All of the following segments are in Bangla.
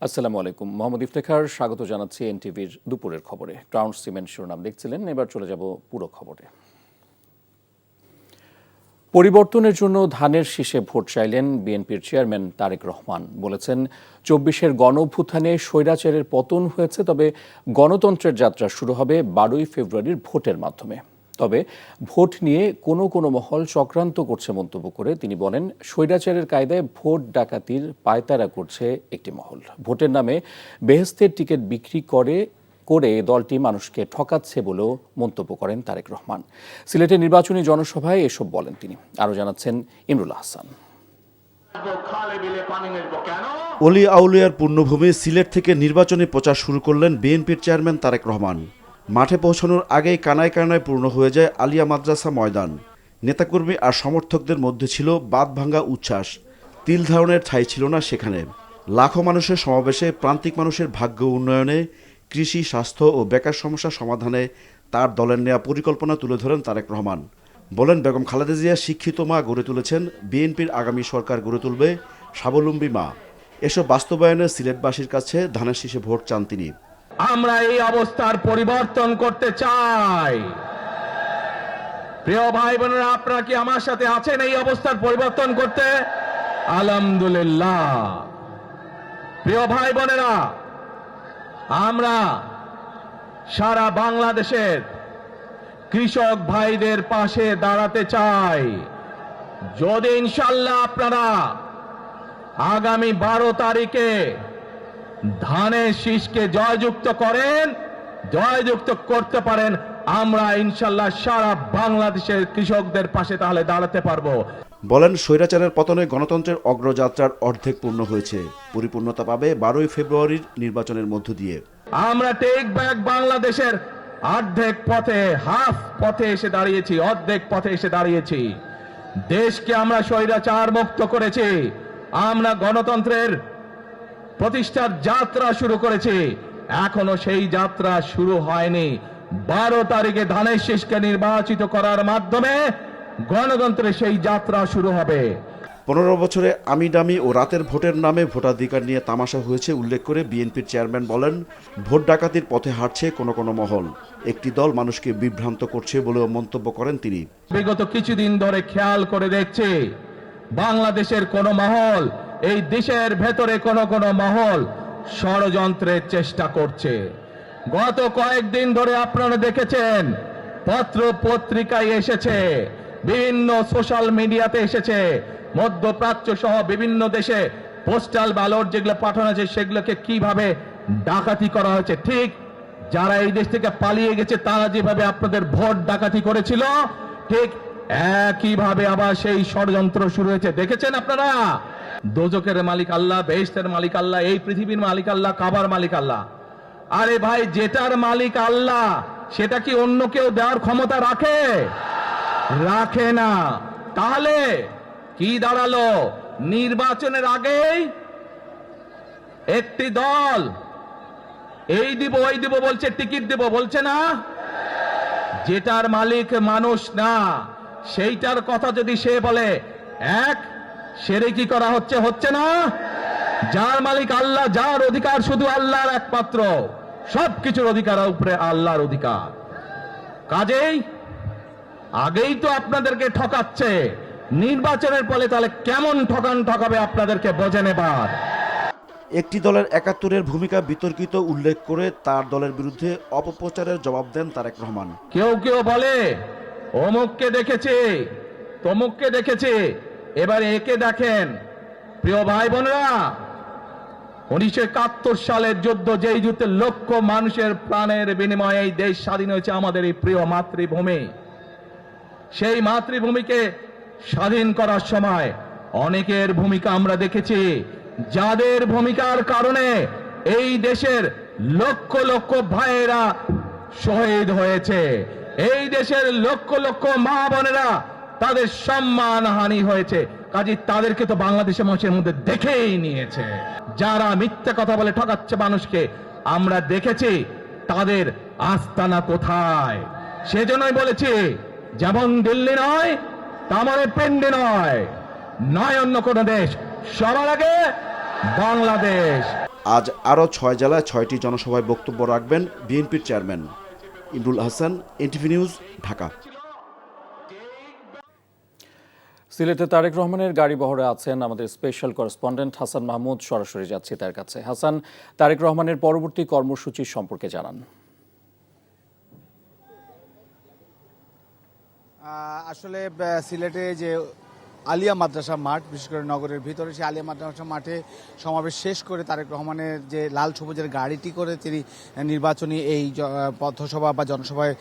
আসসালামু আলাইকুম। মোহাম্মদ ইফতেখার স্বাগত জানাচ্ছি এনটিভির দুপুরের খবরে। ক্রাউন সিমেন্ট শিরোনাম দেখছিলেন, এবার চলে যাব পুরো খবরে। পরিবর্তনের জন্য ধানের শীষে ভোট চাইলেন বিএনপির চেয়ারম্যান তারেক রহমান। বলেছেন, ২৪-এর গণঅভ্যুত্থানে স্বৈরাচারের পতন হয়েছে, তবে গণতন্ত্রের যাত্রা শুরু হবে ১২ই ফেব্রুয়ারির ভোটের মাধ্যমে। তবে ভোট নিয়ে কোনো মহল চক্রান্ত করছে মন্তব্য করে তিনি বলেন, স্বৈরাচারের কায়দায় ভোট ডাকাতির পায়তারা করছে একটি মহল। ভোটের নামে বেহেশতের টিকিট বিক্রি করে দলটি মানুষকে ঠকাচ্ছে বলেও মন্তব্য করেন তারেক রহমান। সিলেটের নির্বাচনী জনসভায় এসব বলেন তিনি। আরও জানাচ্ছেন ইমরুল হাসান। অলি আউলিয়ার পূর্ণভূমি সিলেট থেকে নির্বাচনী প্রচার শুরু করলেন বিএনপির চেয়ারম্যান তারেক রহমান। মাঠে পৌঁছানোর আগেই কানায় কানায় পূর্ণ হয়ে যায় আলিয়া মাদ্রাসা ময়দান। নেতাকর্মী আর সমর্থকদের মধ্যে ছিল বাঁধ ভাঙা উচ্ছ্বাস। তিল ধারণের ঠাঁই ছিল না সেখানে। লাখো মানুষের সমাবেশে প্রান্তিক মানুষের ভাগ্য উন্নয়নে, কৃষি, স্বাস্থ্য ও বেকার সমস্যা সমাধানে তার দলের নেয়া পরিকল্পনা তুলে ধরেন তারেক রহমান। বলেন, বেগম খালেদা জিয়া শিক্ষিত মা গড়ে তুলেছেন, বিএনপির আগামী সরকার গড়ে তুলবে স্বাবলম্বী মা। এসব বাস্তবায়নে সিলেটবাসীর কাছে ধানের শীষে ভোট চান তিনি। আমরা এই অবস্থার পরিবর্তন করতে চাই। প্রিয় ভাই বোনেরা, আপনারা কি আমার সাথে আছেন এই অবস্থার পরিবর্তন করতে? আলহামদুলিল্লাহ। প্রিয় ভাই বোনেরা, আমরা সারা বাংলাদেশের কৃষক ভাইদের পাশে দাঁড়াতে চাই। যদি ইনশাআল্লাহ আপনারা আগামী 12 তারিখে ধানের শীষকে জয়যুক্ত করতে পারেন, আমরা ইনশাআল্লাহ সারা বাংলাদেশের কৃষকদের পাশে তাহলে দাঁড়াতে পারবো। বলেন, স্বৈরাচারের পতনে গণতন্ত্রের অগ্রযাত্রার অর্ধেক পূর্ণ হয়েছে, পরিপূর্ণতা পাবে 12ই ফেব্রুয়ারির নির্বাচনের মধ্য দিয়ে। আমরা টেক ব্যাক বাংলাদেশের অর্ধেক পথে এসে দাঁড়িয়েছি। দেশকে আমরা স্বৈরাচার মুক্ত করেছি। আমরা গণতন্ত্রের প্রতিষ্ঠার যাত্রা শুরু করেছি। এখনো সেই যাত্রা শুরু হয়নি। 12 তারিখে ধানের শীষকে নির্বাচিত করার মাধ্যমে গণতন্ত্রের সেই যাত্রা শুরু হবে। 15 বছরে আমি দামি ও রাতের ভোটের নামে ভোটাধিকার নিয়ে তামাশা হয়েছে উল্লেখ করে বিএনপির চেয়ারম্যান বলেন, ভোট ডাকাতির পথে হাঁটছে কোনো মহল। একটি দল মানুষকে বিভ্রান্ত করছে বলেও মন্তব্য করেন তিনি। বিগত কিছুদিন ধরে খেয়াল করে দেখছে, বাংলাদেশের কোন মহল, এই দেশের ভেতরে কোন মহল ষড়যন্ত্রের চেষ্টা করছে। গত কয়েকদিন ধরে আপনারা দেখেছেন, পত্র পত্রিকায় এসেছে, বিভিন্ন সোশ্যাল মিডিয়াতে এসেছে, মধ্যপ্রাচ্য সহ বিভিন্ন দেশে পোস্টাল ব্যালট যেগুলো পাঠানো আছে সেগুলোকে কিভাবে ডাকাতি করা হয়েছে। ঠিক যারা এই দেশ থেকে পালিয়ে গেছে তারা যেভাবে আপনাদের ভোট ডাকাতি করেছিল, ঠিক একইভাবে আবার সেই ষড়যন্ত্র শুরু হয়েছে। দেখেছেন আপনারা? দোজকের মালিক আল্লাহ, বেহেশতের মালিক আল্লাহ, এই পৃথিবীর মালিক আল্লাহ, কাবার মালিক আল্লাহ। আরে ভাই, যেটার মালিক আল্লাহ সেটা কি অন্য কেউ দেওয়ার ক্ষমতা রাখে না। তাহলে কি দাঁড়ালো? নির্বাচনের আগেই একটি দল এই দিব ওই দিব বলছে, টিকিট দিব বলছে না? যেটার মালিক মানুষ না, সেইটার কথা যদি সে বলে, শিরকি করা হচ্ছে না? যার মালিক আল্লাহ, যার অধিকার শুধু আল্লাহর একমাত্র, সবকিছুর অধিকার উপরে আল্লাহর অধিকার। কাজেই আগেই তো আপনাদেরকে ঠকাচ্ছে, নির্বাচনের ফলে তাহলে কেমন ঠকাবে আপনাদেরকে বোঝেন এবার। একটি দলের 71-এর ভূমিকা বিতর্কিত উল্লেখ করে তার দলের বিরুদ্ধে অপপ্রচারের জবাব দেন তারেক রহমান। কেউ বলে অমুককে দেখেছে, তমুককে দেখেছে, এবার একে দেখেন। প্রিয় ভাই বোনেরা, 1971 সালের যুদ্ধ, যেই যুদ্ধে লক্ষ মানুষের প্রাণের বিনিময়ে এই দেশ স্বাধীন হয়েছে, আমাদের এই প্রিয় মাতৃভূমি, সেই মাতৃভূমিকে স্বাধীন করার সময় অনেকের ভূমিকা আমরা দেখেছি, যাদের ভূমিকার কারণে এই দেশের লক্ষ ভাইয়েরা শহীদ হয়েছে। এই দেশের লক্ষ মা বোনেরা তাদের সম্মান হানি হয়েছে। কাজে তাদেরকে তো বাংলাদেশের মানুষের মধ্যে দেখেই নিয়েছে। যারা মিথ্যা কথা বলে ঠকাচ্ছে মানুষকে, আমরা দেখেছি তাদের আস্তানা কোথায়। সেজন্যই বলেছি, যেমন দিল্লি নয় তেমন পেন্ডি নয় অন্য কোন দেশ, সবার আগে বাংলাদেশ। আজ আরও 6 জেলায় 6টি জনসভায় বক্তব্য রাখবেন বিএনপির chairman. Imrul Hasan, NTV news, Dhaka. সিলেটে তারেক রহমানের গাড়ি বহরে আছেন আমাদের স্পেশাল করেসপন্ডেন্ট হাসান মাহমুদ। সরাসরি যাচ্ছি তার কাছে। হাসান, তারেক রহমানের পরবর্তী কর্মসূচি সম্পর্কে জানান। আসলে সিলেটে যে আলিয়া মাদ্রাসা মাঠ, বিশেষ করে নগরের ভিতরে, সেই আলিয়া মাদ্রাসা মাঠে সমাবেশ শেষ করে তারেক রহমানের যে লাল সবুজের গাড়িটি করে তিনি নির্বাচনী এই পথসভা বা জনসভায়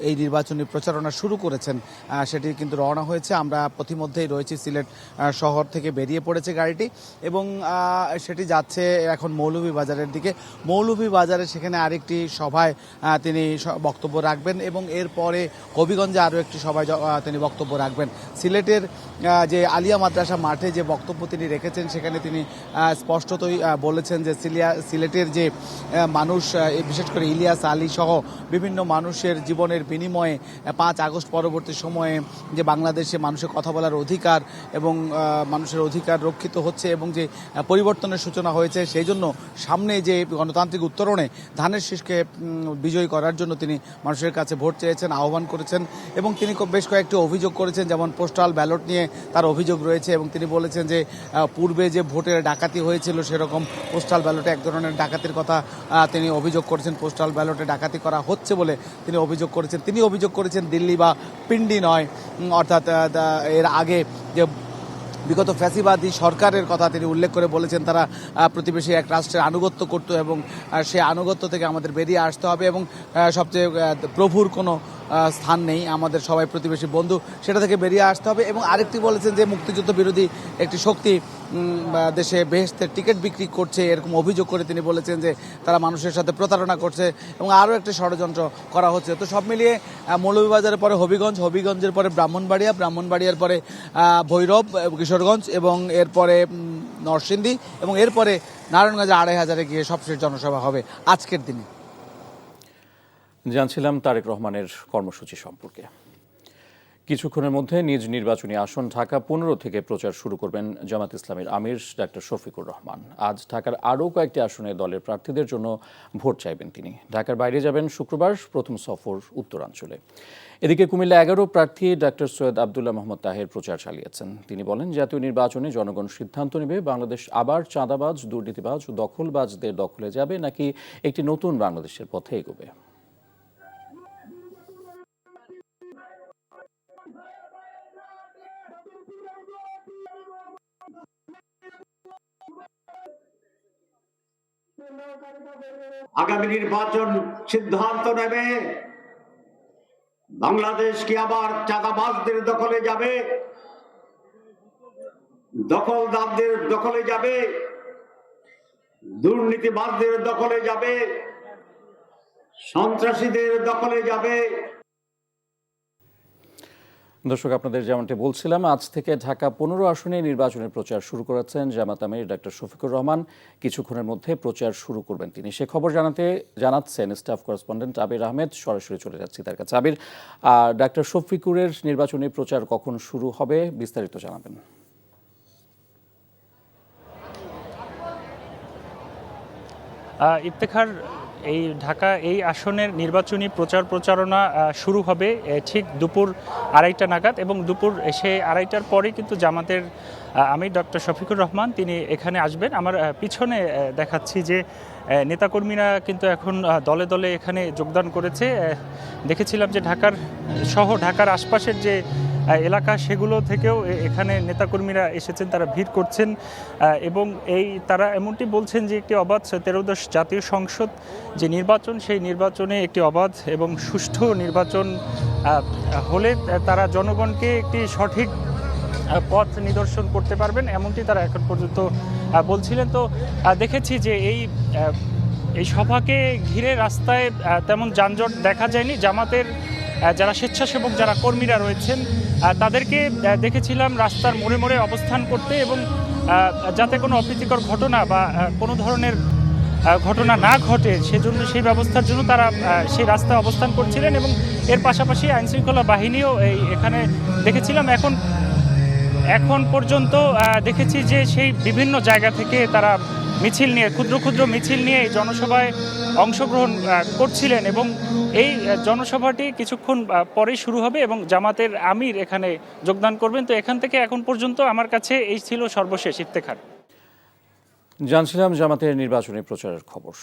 এই নির্বাচনী প্রচারণা শুরু করেছেন, সেটি কিন্তু রওনা হয়েছে। আমরা পথিমধ্যেই রয়েছি, সিলেট শহর থেকে বেরিয়ে পড়েছে গাড়িটি এবং সেটি যাচ্ছে এখন মৌলভীবাজারের দিকে। মৌলভীবাজারে সেখানে আরেকটি সভায় তিনি বক্তব্য রাখবেন এবং এরপরে হবিগঞ্জে আরও একটি সভায় তিনি বক্তব্য রাখবেন। সিলেটের যে আলিয়া মাদ্রাসা মাঠে যে বক্তব্য তিনি রেখেছেন সেখানে তিনি স্পষ্টতই বলেছেন যে সিলেটের যে মানুষ, বিশেষ করে ইলিয়াস আলী সহ বিভিন্ন মানুষের জীবনের বিনিময়ে 5 আগস্ট পরবর্তী সময়ে যে বাংলাদেশে মানুষের কথা বলার অধিকার এবং মানুষের অধিকার রক্ষিত হচ্ছে এবং যে পরিবর্তনের সূচনা হয়েছে, সেই জন্য সামনে যে গণতান্ত্রিক উত্তরণে ধানের শীষকে বিজয়ী করার জন্য তিনি মানুষের কাছে ভোট চেয়েছেন, আহ্বান করেছেন এবং তিনি বেশ কয়েকটি অভিযোগ করেছেন, যেমন পোস্টাল ব্যালট নিয়ে তার অভিযোগ রয়েছে এবং তিনি বলেছেন যে পূর্বে যে ভোটের ডাকাতি হয়েছিল সেরকম পোস্টাল ব্যালটে এক ধরনের ডাকাতির কথা তিনি অভিযোগ করেছেন। পোস্টাল ব্যালটে ডাকাতি করা হচ্ছে বলে তিনি অভিযোগ করেছেন। তিনি অভিযোগ করেছেন দিল্লি বা পিন্ডি নয়, অর্থাৎ এর আগে যে বিগত ফ্যাসিবাদী সরকারের কথা তিনি উল্লেখ করে বলেছেন তারা প্রতিবেশী এক রাষ্ট্রের আনুগত্য করত এবং সেই আনুগত্য থেকে আমাদের বেরিয়ে আসতে হবে এবং সবচেয়ে প্রভুর কোনো স্থান নেই, আমাদের সবাই প্রতিবেশী বন্ধু, সেটা থেকে বেরিয়ে আসতে হবে। এবং আরেকটি বলেছেন যে মুক্তিযুদ্ধ বিরোধী একটি শক্তি দেশে বেহেশতের টিকিট বিক্রি করছে, এরকম অভিযোগ করে তিনি বলেছেন যে তারা মানুষের সাথে প্রতারণা করছে এবং আরও একটি ষড়যন্ত্র করা হচ্ছে। তো সব মিলিয়ে মৌলভীবাজারের পরে হবিগঞ্জ, হবিগঞ্জের পরে ব্রাহ্মণবাড়িয়া, ব্রাহ্মণবাড়িয়ার পরে ভৈরব, কিশোরগঞ্জ এবং এরপরে নরসিংদী এবং এরপরে নারায়ণগঞ্জে 2500-এ গিয়ে সবশেষ জনসভা হবে আজকের দিনে। জানছিলাম তারেক রহমানের কর্মসূচি সম্পর্কে। কিছুক্ষণের মধ্যে নিজ নির্বাচনী আসন ঢাকা 15 থেকে প্রচার শুরু করবেন জামাত ইসলামীর আমির ডাক্তার শফিকুর রহমান। আজ ঢাকার আরও কয়েকটি আসনে দলের প্রার্থীদের জন্য ভোট চাইবেন তিনি। ঢাকার বাইরে যাবেন শুক্রবার, প্রথম সফর উত্তরাঞ্চলে। এদিকে কুমিল্লা 11 প্রার্থী ডাক্তার সৈয়দ আবদুল্লাহ মোহাম্মদ তাহের প্রচার চালিয়েছেন। তিনি বলেন, জাতীয় নির্বাচনে জনগণ সিদ্ধান্ত নেবে বাংলাদেশ আবার চাঁদাবাজ, দুর্নীতিবাজ ও দখলবাজদের দখলে যাবে নাকি একটি নতুন বাংলাদেশের পথে এগোবে। আগামী নির্বাচন সিদ্ধান্ত নেবে বাংলাদেশ কি আবার চাঁদাবাজদের দখলে যাবে, দখলদারদের দখলে যাবে, দুর্নীতিবাজদের দখলে যাবে, সন্ত্রাসীদের দখলে যাবে। দর্শক, আপনাদের যেমনটি বলছিলাম, আজ থেকে ঢাকা 15 আসনে নির্বাচনের প্রচার শুরু করেছেন জামাত আমির ডাক্তার শফিকুর রহমান। কিছুক্ষণের মধ্যে প্রচার শুরু করবেন তিনি, সে খবর জানাচ্ছেন স্টাফ করেসপন্ডেন্ট আবির আহমেদ। সরাসরি চলে যাচ্ছি তার কাছে। আবির, ডাক্তার শফিকুরের নির্বাচনী প্রচার কখন শুরু হবে, বিস্তারিত জানাবেন। ইফতেখার, এই ঢাকা এই আসনের নির্বাচনী প্রচারণা শুরু হবে ঠিক দুপুর 2:30 নাগাদ এবং দুপুর 2:30টার পরে কিন্তু জামাতের আমির ডক্টর শফিকুর রহমান তিনি এখানে আসবেন। আমার পিছনে দেখাচ্ছি যে নেতাকর্মীরা কিন্তু এখন দলে দলে এখানে যোগদান করেছে। দেখেছিলাম যে ঢাকার আশপাশের যে এলাকা সেগুলো থেকেও এখানে নেতাকর্মীরা এসেছেন, তারা ভিড় করছেন এবং তারা এমনটি বলছেন যে একটি অবাধ 13দশ জাতীয় সংসদ যে নির্বাচন, সেই নির্বাচনে একটি অবাধ এবং সুষ্ঠু নির্বাচন হলে তারা জনগণকে একটি সঠিক পথ নিদর্শন করতে পারবেন, এমনটি তারা এখন পর্যন্ত বলছিলেন। তো দেখেছি যে এই সভাকে ঘিরে রাস্তায় তেমন যানজট দেখা যায়নি। জামাতের যারা স্বেচ্ছাসেবক, যারা কর্মীরা রয়েছেন, তাদেরকে দেখেছিলাম রাস্তার মোড়ে মোড়ে অবস্থান করতে এবং যাতে কোনো অপ্রীতিকর ঘটনা বা কোনো ধরনের ঘটনা না ঘটে সেজন্য, সেই ব্যবস্থার জন্য তারা সেই রাস্তায় অবস্থান করছিলেন এবং এর পাশাপাশি আইনশৃঙ্খলা বাহিনীও এখানে দেখেছিলাম। এখন পর্যন্ত দেখেছি যে সেই বিভিন্ন জায়গা থেকে তারা মিছিল নিয়ে ক্ষুদ্র ক্ষুদ্র মিছিল নিয়ে এই জনসভায় অংশগ্রহণ করছিলেন এবং এই জনসভাটি কিছুক্ষণ পরেই শুরু হবে এবং জামাতের আমির এখানে যোগদান করবেন। তো এখান থেকে এখন পর্যন্ত আমার কাছে এই ছিল সর্বশেষ ইফতেখার। জানছিলাম জামাতের নির্বাচনী প্রচারের খবর।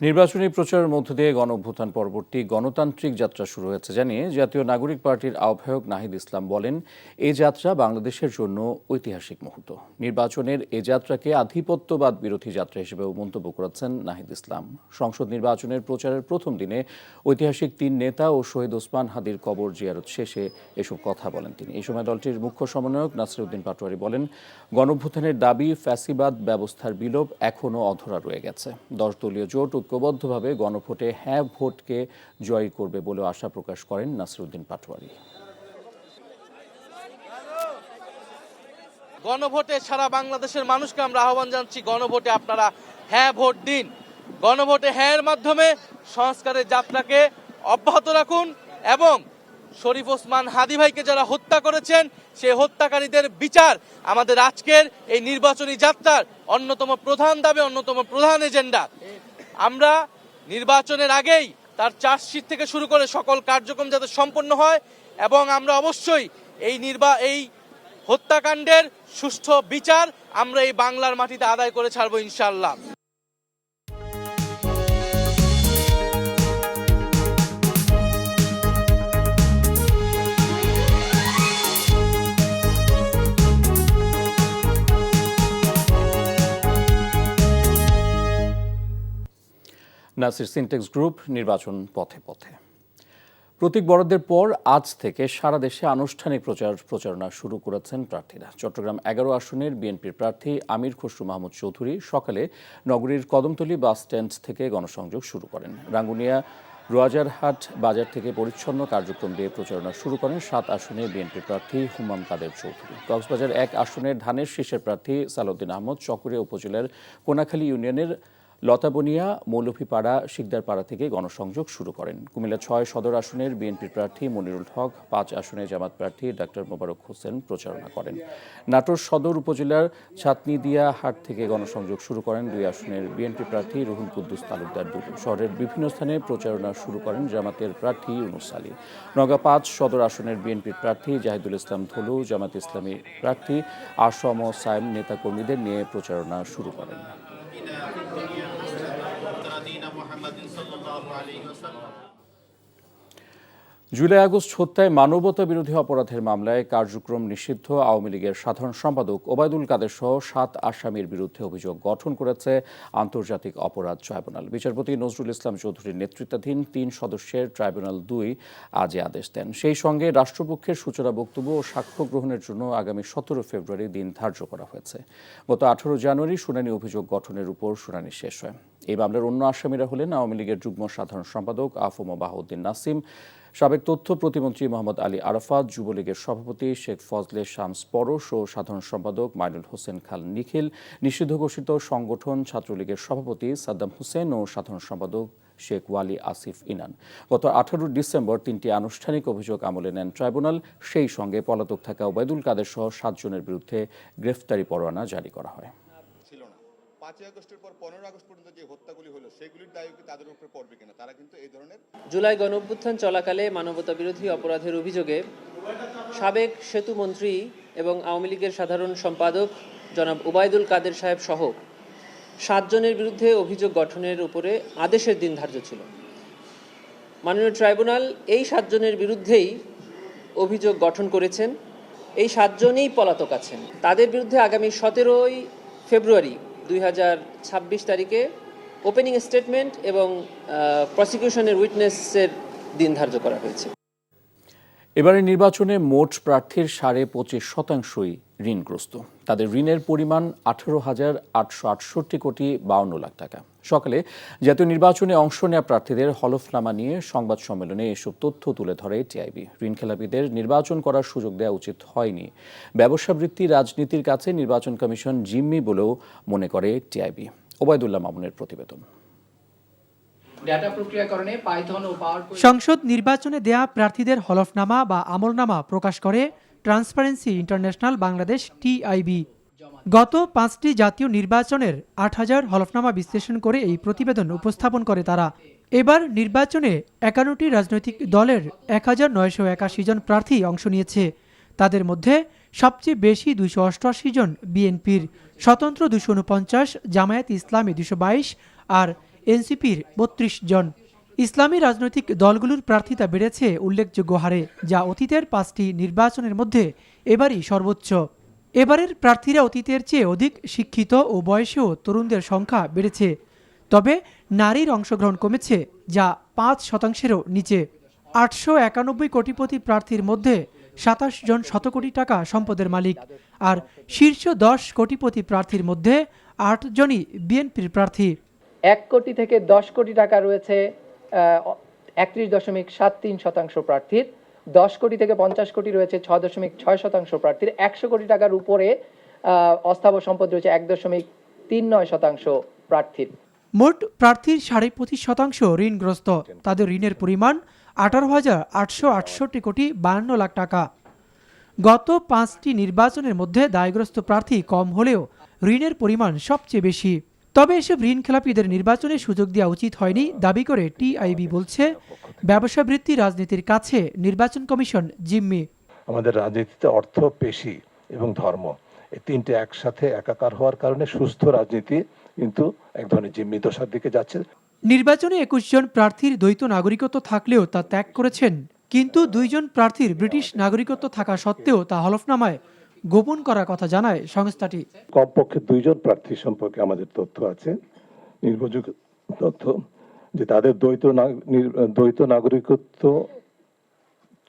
নির্বাচনী প্রচারের মধ্য দিয়ে গণঅভ্যুত্থান পরবর্তী গণতান্ত্রিক যাত্রা শুরু হয়েছে জানিয়ে জাতীয় নাগরিক পার্টির আহ্বায়ক নাহিদ ইসলাম বলেন, এই যাত্রা বাংলাদেশের জন্য ঐতিহাসিক মুহূর্ত। নির্বাচনের এ যাত্রাকে আধিপত্যবাদ বিরোধী যাত্রা হিসেবেও মন্তব্য করেছেন নাহিদ ইসলাম। সংসদ নির্বাচনের প্রচারের প্রথম দিনে ঐতিহাসিক 3 নেতা ও শহীদ ওসমান হাদির কবর জিয়ারত শেষে এসব কথা বলেন তিনি। এই সময় দলটির মুখ্য সমন্বয়ক নাসিরউদ্দিন পাটোয়ারী বলেন, গণঅভ্যুত্থানের দাবি ফ্যাসিবাদ ব্যবস্থার বিলোপ এখনও অধরা রয়ে গেছে। 10 দলীয় জোট ঐক্যবদ্ধভাবে গণভোটে হ্যাঁ ভোটকে জয় করবে বলেও আশা প্রকাশ করেন নাসিরউদ্দিন পাটোয়ারী। গণভোটে সারা বাংলাদেশের মানুষকে আমরা আহ্বান জানাচ্ছি, গণভোটে আপনারা হ্যাঁ ভোট দিন। গণভোটে হ্যাঁ এর মাধ্যমে সংস্কারের যাত্রাকে অব্যাহত রাখুন এবং শরীফ ওসমান হাদি ভাইকে যারা হত্যা করেছেন সেই হত্যাকারীদের বিচার আমাদের আজকের এই নির্বাচনী যাত্রার অন্যতম প্রধান দাবি, অন্যতম প্রধান এজেন্ডা। আমরা নির্বাচনের আগেই তার চার্জশিট থেকে শুরু করে সকল কার্যক্রম যাতে সম্পন্ন হয় এবং আমরা অবশ্যই এই হত্যাকাণ্ডের সুষ্ঠু বিচার আমরা এই বাংলার মাটিতে আদায় করে ছাড়বো ইনশাআল্লাহ। নাসির সিনটেক্স গ্রুপ নির্বাচন পথে পথে। প্রতীক বরাদ্দের পর আজ থেকে সারা দেশে আনুষ্ঠানিক প্রচারণা শুরু করেছেন প্রার্থীরা। চট্টগ্রাম 11 আসনের বিএনপির প্রার্থী আমির খসরু মাহমুদ চৌধুরী সকালে নগরীর কদমতলী বাস স্ট্যান্ড থেকে গণসংযোগ শুরু করেন। রাঙ্গুনিয়া রোয়াজারহাট বাজার থেকে পরিচ্ছন্ন কার্যক্রম দিয়ে প্রচারণা শুরু করেন 7 আসনে বিএনপির প্রার্থী হুমাম কাদের চৌধুরী। কক্সবাজার 1 আসনের ধানের শীষের প্রার্থী সালাউদ্দিন আহমদ চকরিয়া উপজেলার কোনাখালী ইউনিয়নের লতাবনিয়া মৌলভীপাড়া শিকদারপাড়া থেকে গণসংযোগ শুরু করেন। কুমিল্লা 6 সদর আসনের বিএনপির প্রার্থী মনিরুল হক, 5 আসনে জামাত প্রার্থী ডাক্তার মোবারক হোসেন প্রচারণা করেন। নাটোর সদর উপজেলার ছাতনিদিয়া হাট থেকে গণসংযোগ শুরু করেন 2 আসনের বিএনপি প্রার্থী রুহুল কুদ্দুস তালুকদার দুলু। শহরের বিভিন্ন স্থানে প্রচারণা শুরু করেন জামাতের প্রার্থী ইউনুস আলী। নওগাঁ 5 সদর আসনের বিএনপির প্রার্থী জাহিদুল ইসলাম ধলু, জামাত ইসলামী প্রার্থী আসম সাইম নেতাকর্মীদের নিয়ে প্রচারণা শুরু করেন। জুলাই আগস্ট হত্যায় মানবতা বিরোধী অপরাধের মামলায় কার্যক্রম নিষিদ্ধ আওয়ামী লীগের সাধারণ সম্পাদক ওবায়দুল কাদের সহ 7 আসামির বিরুদ্ধে অভিযোগ গঠন করেছে আন্তর্জাতিক অপরাধ ট্রাইব্যুনাল। বিচারপতি নজরুল ইসলাম চৌধুরীর নেতৃত্বাধীন 3 সদস্যের ট্রাইব্যুনাল 2 আজ আদেশ দেন। সেই সঙ্গে রাষ্ট্রপক্ষের সূচনা বক্তব্য ও সাক্ষ্য গ্রহণের জন্য আগামী 17 ফেব্রুয়ারি দিন ধার্য করা হয়েছে। গত 18 জানুয়ারি শুনানি অভিযোগ গঠনের উপর শুনানি শেষ হয়। এই মামলার অন্য আসামিরা হলেন আওয়ামী লীগের যুগ্ম সাধারণ সম্পাদক আফম বাহাউদ্দিন নাসিম, সাবেক তথ্য প্রতিমন্ত্রী মোহাম্মদ আলী আরাফাত, যুবলীগের সভাপতি শেখ ফজলে শামস পরশ ও সাধারণ সম্পাদক মাইনুল হোসেন খান নিখিল, নিষিদ্ধ ঘোষিত সংগঠন ছাত্রলীগের সভাপতি সাদ্দাম হোসেন ও সাধারণ সম্পাদক শেখ ওয়ালি আসিফ ইনান। গত 18 ডিসেম্বর 3টি আনুষ্ঠানিক অভিযোগ আমলে নেন ট্রাইব্যুনাল। সেই সঙ্গে পলাতক থাকা ওবায়দুল কাদের সহ 7 জনের বিরুদ্ধে গ্রেফতারি পরোয়ানা জারি করা হয়। 5 আগস্টের পর 15 আগস্ট পর্যন্ত যে হত্যাগুলি হলো সেগুলির দায় কি তাদের উপরে পড়বে কিনা, তারা কিন্তু এই ধরনের জুলাই গণঅভ্যুত্থান চলাকালে মানবতা বিরোধী অপরাধের অভিযোগে সাবেক সেতু মন্ত্রী এবং আওয়ামী লীগের সাধারণ সম্পাদক জনাব ওবায়দুল কাদের সাহেব সহ 7 জনের বিরুদ্ধে অভিযোগ গঠনের উপরে আদেশের দিন ধার্য ছিল। মাননীয় ট্রাইব্যুনাল এই 7 জনের বিরুদ্ধেই অভিযোগ গঠন করেছেন। এই 7 জনই পলাতক আছেন। তাদের বিরুদ্ধে আগামী 17 ফেব্রুয়ারি 2026 তারিখে ওপেনিং স্টেটমেন্ট এবং প্রসিকিউশনের উইটনেসের দিন ধার্য করা হয়েছে। এবারে নির্বাচনে মোট প্রার্থীর 25.5%ই ঋণগ্রস্ত। তাদের ঋণের পরিমাণ 18,868 কোটি 52 লাখ টাকা। সকালে জাতীয় নির্বাচনে অংশ নেওয়া প্রার্থীদের হলফনামা নিয়ে সংবাদ সম্মেলনে এসব তথ্য তুলে ধরে টিআইবি। ঋণখেলাপিদের নির্বাচন করার সুযোগ দেওয়া উচিত হয়নি। ব্যবসাবৃত্তি রাজনীতির কাছে নির্বাচন কমিশন জিম্মি বলেও মনে করে টিআইবি। ওবায়দুল্লাহ মামুনের প্রতিবেদন। সংসদ নির্বাচনে দেয়া প্রার্থীদের হলফনামা বা আমলনামা প্রকাশ করে ট্রান্সপারেন্সি ইন্টারন্যাশনাল বাংলাদেশ টিআইবি। গত 5টি জাতীয় নির্বাচনের 8,000 হলফনামা বিশ্লেষণ করে এই প্রতিবেদন উপস্থাপন করে তারা। এবার নির্বাচনে 51টি রাজনৈতিক দলের 1,981 জন প্রার্থী অংশ নিয়েছে। তাদের মধ্যে সবচেয়ে বেশি 288 জন বিএনপির, স্বতন্ত্র 249, জামায়াত ইসলামী 222 আর এনসিপির 32 জন। ইসলামী রাজনৈতিক দলগুলোর প্রার্থিতা বেড়েছে উল্লেখযোগ্য হারে, যা অতীতের 5টি নির্বাচনের মধ্যে এবারই সর্বোচ্চ। এবারের প্রার্থীরা অতীতের চেয়ে অধিক শিক্ষিত ও বয়সেও তরুণদের সংখ্যা বেড়েছে। তবে নারীর অংশগ্রহণ কমেছে, যা 5%-এরও নিচে। 891 কোটিপতি প্রার্থীর মধ্যে 27 জন শতকোটি টাকা সম্পদের মালিক, আর শীর্ষ 10 কোটিপতি প্রার্থীর মধ্যে 8 জনই বিএনপির প্রার্থী। 1 কোটি থেকে 10 কোটি টাকা রয়েছে 31.73% প্রার্থীর, 10 কোটি থেকে 50 কোটি রয়েছে 6.6% প্রার্থীর, 100 কোটি টাকার উপরে অস্থাবর সম্পদ রয়েছে 1.39% প্রার্থীর। মোট প্রার্থীর 25% ঋণগ্রস্ত। তাদের ঋণের পরিমাণ 18,868 কোটি 52 লাখ টাকা। গত 5টি নির্বাচনের মধ্যে দায়গ্রস্ত প্রার্থী কম হলেও ঋণের পরিমাণ সবচেয়ে বেশি। তবে এসব ঋণ খেলাপিদের নির্বাচনে সুযোগ দেওয়া উচিত হয়নি দাবি করে টিআইবি বলছে, ব্যবসা বৃত্তি রাজনীতির কাছে নির্বাচন কমিশন জিম্মি। আমাদের রাজনীতিতে অর্থ, পেশি এবং ধর্ম, এই তিনটে একসাথে একাকার হওয়ার কারণে সুস্থ রাজনীতি কিন্তু এক ধরনের জিম্মি দশার দিকে যাচ্ছে। নির্বাচনে 21 জন প্রার্থীর দ্বৈত নাগরিকত্ব থাকলেও তা ত্যাগ করেছেন, কিন্তু 2 জন প্রার্থীর ব্রিটিশ নাগরিকত্ব থাকা সত্ত্বেও তা হলফনামায় গোপন করার কথা জানায় সংস্থাটি। কমপক্ষে 2 জন প্রার্থী সম্পর্কে আমাদের তথ্য আছে, নির্ভরযোগ্য তথ্য, যে তাদের দ্বৈত নাগরিকত্ব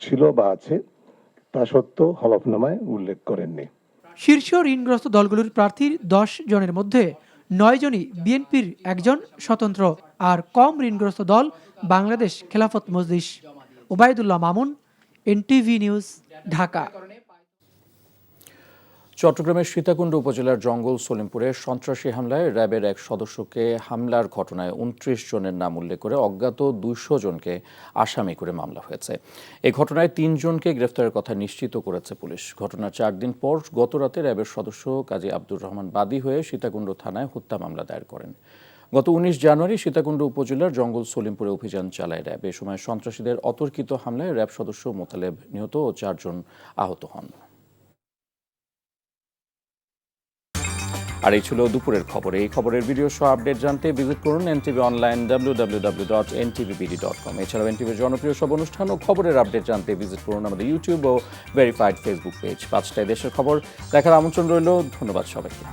ছিল বা আছে, তা সত্ত্বেও হলফনামায় উল্লেখ করেননি। শীর্ষ ঋণগ্রস্ত দলগুলোর প্রার্থীর 10 জনের মধ্যে 9 জনই বিএনপির, 1 জন স্বতন্ত্র, আর কম ঋণগ্রস্ত দল বাংলাদেশ খেলাফত মজলিস। Obaidullah Mamun, NTV news, Dhaka. চট্টগ্রামের সীতাকুণ্ড উপজেলার জঙ্গল সলিমপুরে সন্ত্রাসী হামলায় র্যাবের এক সদস্যকে হামলার ঘটনায় 29 জনের নাম উল্লেখ করে অজ্ঞাত 200 জনকে আসামি করে মামলা হয়েছে। এই ঘটনায় 3 জনকে গ্রেফতারের কথা নিশ্চিত করেছে পুলিশ। ঘটনার 4 দিন পর গতরাতে র্যাবের সদস্য কাজী আব্দুর রহমান বাদী হয়ে সীতাকুণ্ড থানায় হত্যা মামলা দায়ের করেন। গত 19 জানুয়ারি সীতাকুণ্ড উপজেলার জঙ্গল সলিমপুরে অভিযান চালায় র্যাব। এ সময় সন্ত্রাসীদের অতর্কিত হামলায় র্যাব সদস্য মোতালেব নিহত ও 4 জন আহত হন। আর এই ছিল দুপুরের খবর। এই খবরের ভিডিও সহ আপডেট জানতে ভিজিট করুন এনটিভি অনলাইন www.ntvbd.com। এছাড়াও এনটিভির জনপ্রিয় সব অনুষ্ঠান ও খবরের আপডেট জানতে ভিজিট করুন আমাদের ইউটিউব ও ভেরিফাইড ফেসবুক পেজ। 5টায় দেশের খবর দেখার আমন্ত্রণ রইল। ধন্যবাদ সবাইকে।